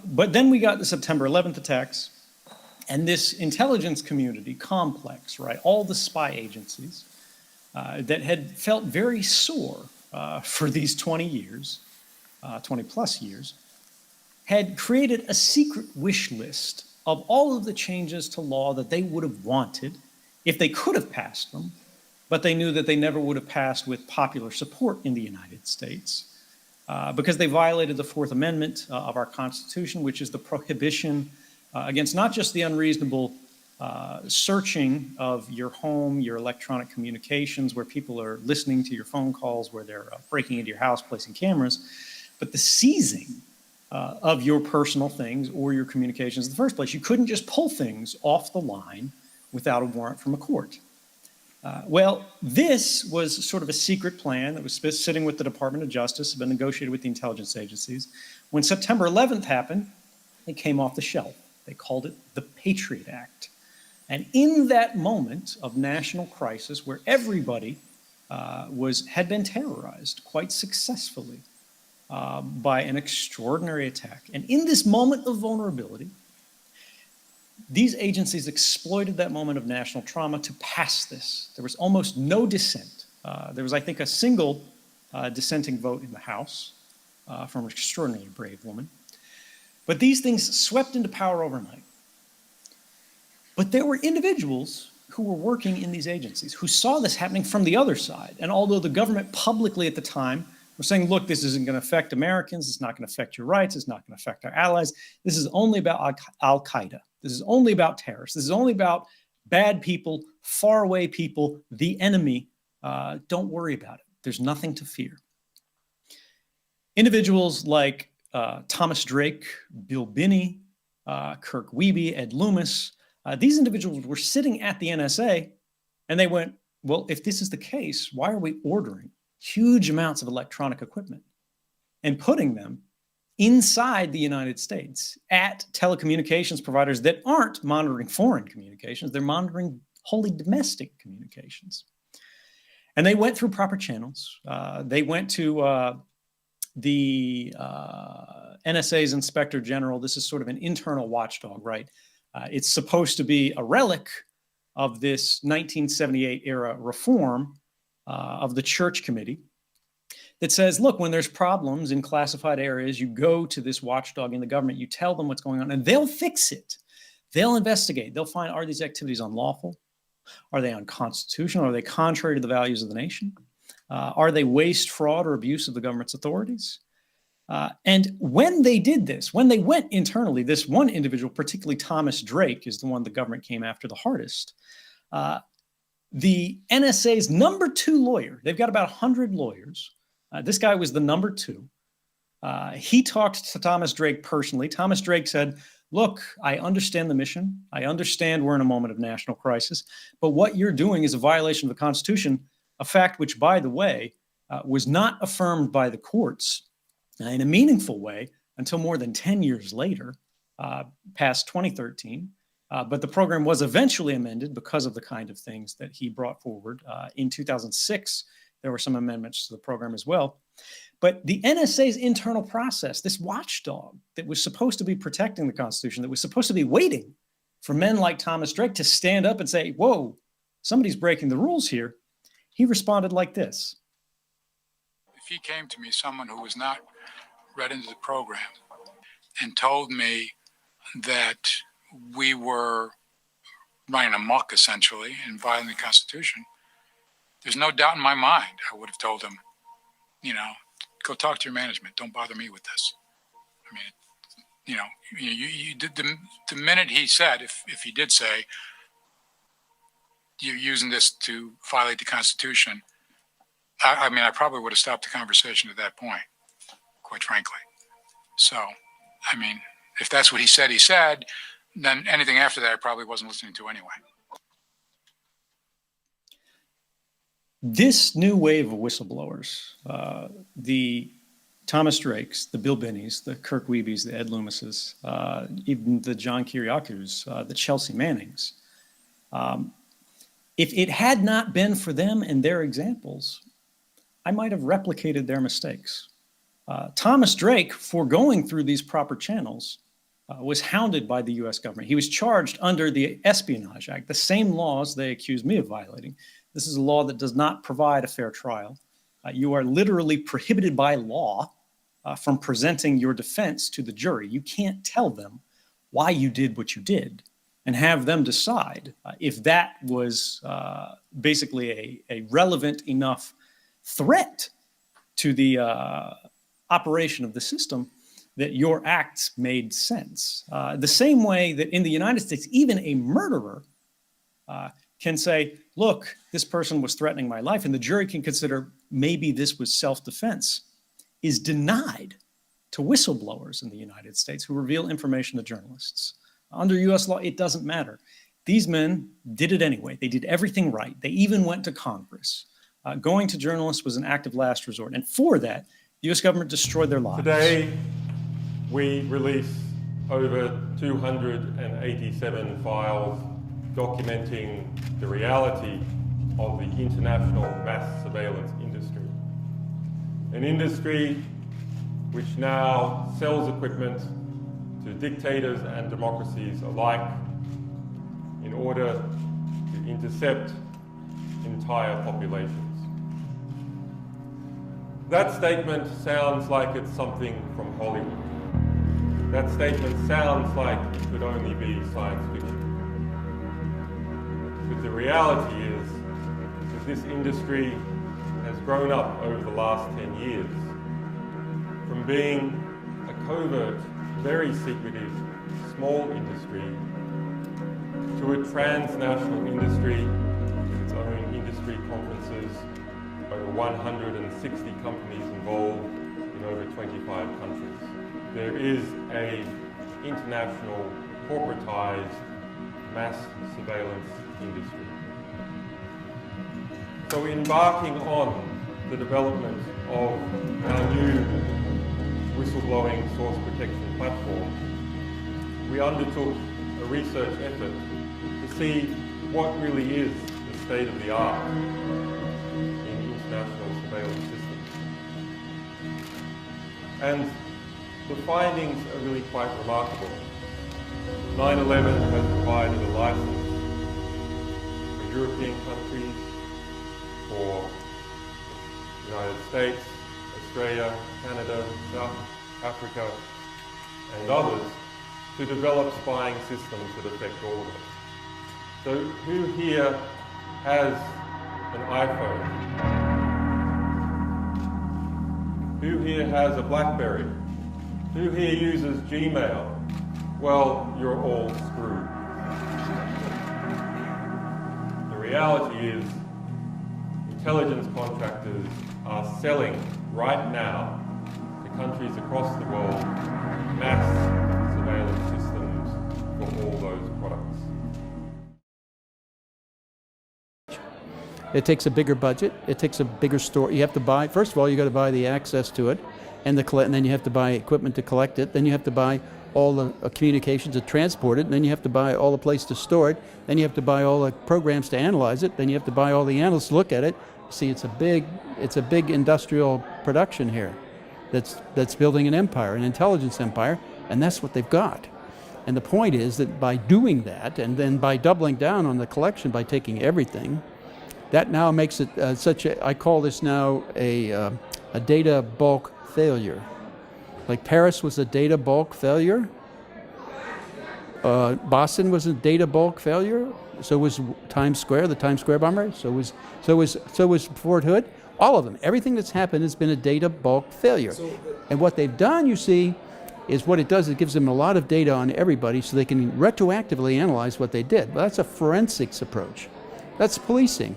But then we got the September 11th attacks, and this intelligence community complex, right? All the spy agencies that had felt very sore for these 20 years, 20 plus years, had created a secret wish list of all of the changes to law that they would have wanted if they could have passed them, but they knew that they never would have passed with popular support in the United States because they violated the Fourth Amendment of our Constitution, which is the prohibition against not just the unreasonable searching of your home, your electronic communications, where people are listening to your phone calls, where they're breaking into your house, placing cameras, but the seizing of your personal things or your communications in the first place. You couldn't just pull things off the line without a warrant from a court. Well, this was sort of a secret plan that was sitting with the Department of Justice, had been negotiated with the intelligence agencies. When September 11th happened, it came off the shelf. They called it the Patriot Act. And in that moment of national crisis where everybody had been terrorized quite successfully by an extraordinary attack. And in this moment of vulnerability, these agencies exploited that moment of national trauma to pass this. There was almost no dissent. There was, I think, a single dissenting vote in the House from an extraordinarily brave woman. But these things swept into power overnight. But there were individuals who were working in these agencies who saw this happening from the other side. And although the government publicly at the time was saying, look, this isn't going to affect Americans, it's not going to affect your rights, it's not going to affect our allies, this is only about Al-Qaeda, this is only about terrorists, this is only about bad people, faraway people, the enemy, don't worry about it. There's nothing to fear. Individuals like Thomas Drake, Bill Binney, Kirk Wiebe, Ed Loomis, these individuals were sitting at the NSA and they went, well, if this is the case, why are we ordering huge amounts of electronic equipment and putting them inside the United States at telecommunications providers that aren't monitoring foreign communications, they're monitoring wholly domestic communications. And they went through proper channels. They went to the NSA's Inspector General. This is sort of an internal watchdog, right? It's supposed to be a relic of this 1978 era reform of the Church Committee that says, look, when there's problems in classified areas, you go to this watchdog in the government, you tell them what's going on, and they'll fix it. They'll investigate. They'll find, are these activities unlawful? Are they unconstitutional? Are they contrary to the values of the nation? Are they waste, fraud, or abuse of the government's authorities? And when they did this, when they went internally, this one individual, particularly Thomas Drake, is the one the government came after the hardest. The NSA's number 2 lawyer, they've got about 100 lawyers. This guy was the number 2. He talked to Thomas Drake personally. Thomas Drake said, look, I understand the mission. I understand we're in a moment of national crisis, but what you're doing is a violation of the Constitution, a fact which, by the way, was not affirmed by the courts in a meaningful way until more than 10 years later, past 2013. But the program was eventually amended because of the kind of things that he brought forward. In 2006, there were some amendments to the program as well. But the NSA's internal process, this watchdog that was supposed to be protecting the Constitution, that was supposed to be waiting for men like Thomas Drake to stand up and say, whoa, somebody's breaking the rules here, he responded like this. If he came to me, someone who was not read into the program, and told me that we were running amok, essentially, and violating the Constitution, there's no doubt in my mind I would have told him, you know, go talk to your management. Don't bother me with this. I mean, the minute he said, if he did say, you're using this to violate the Constitution, I mean, I probably would have stopped the conversation at that point, quite frankly. So, I mean, if that's what he said, then anything after that I probably wasn't listening to anyway. This new wave of whistleblowers, the Thomas Drakes, the Bill Binneys, the Kirk Wiebes, the Ed Loomises, even the John Kiriakus, the Chelsea Mannings, if it had not been for them and their examples, I might have replicated their mistakes. Thomas Drake, for going through these proper channels, was hounded by the US government. He was charged under the Espionage Act, the same laws they accused me of violating. This is a law that does not provide a fair trial. You are literally prohibited by law from presenting your defense to the jury. You can't tell them why you did what you did and have them decide if that was basically a relevant enough threat to the operation of the system that your acts made sense. The same way that in the United States, even a murderer can say, look, this person was threatening my life, and the jury can consider maybe this was self-defense, is denied to whistleblowers in the United States who reveal information to journalists. Under US law, it doesn't matter. These men did it anyway. They did everything right. They even went to Congress. Going to journalists was an act of last resort. And for that, the US government destroyed their lives. Today, we release over 287 files documenting the reality of the international mass surveillance industry. An industry which now sells equipment to dictators and democracies alike in order to intercept entire populations. That statement sounds like it's something from Hollywood. That statement sounds like it could only be science fiction. But the reality is that this industry has grown up over the last 10 years from being a covert, very secretive, small industry to a transnational industry with its own industry conferences, over 160 companies involved in over 25 countries. There is an international corporatized mass surveillance industry. So embarking on the development of our new whistleblowing source protection platform, we undertook a research effort to see what really is the state of the art in international surveillance systems. And the findings are really quite remarkable. 9/11 has provided a license for European countries, for the United States, Australia, Canada, South Africa, and others to develop spying systems that affect all of us. So who here has an iPhone? Who here has a BlackBerry? Who here uses Gmail? Well, you're all screwed. The reality is, intelligence contractors are selling right now to countries across the world mass surveillance systems for all those products. It takes a bigger budget. It takes a bigger store. You have to buy, first of all, you got to buy the access to it, and then you have to buy equipment to collect it. Then you have to buy all the communications to transport it. And then you have to buy all the place to store it. Then you have to buy all the programs to analyze it. Then you have to buy all the analysts to look at it. See, it's a big industrial production here that's building an empire, an intelligence empire, and that's what they've got. And the point is that by doing that, and then by doubling down on the collection, by taking everything, that now makes it I call this now a data bulk failure. Like Paris was a data bulk failure. Boston was a data bulk failure. So was Times Square, the Times Square bomber. So was Fort Hood. All of them. Everything that's happened has been a data bulk failure. And what they've done, you see, is what it does. It gives them a lot of data on everybody, so they can retroactively analyze what they did. Well, that's a forensics approach. That's policing.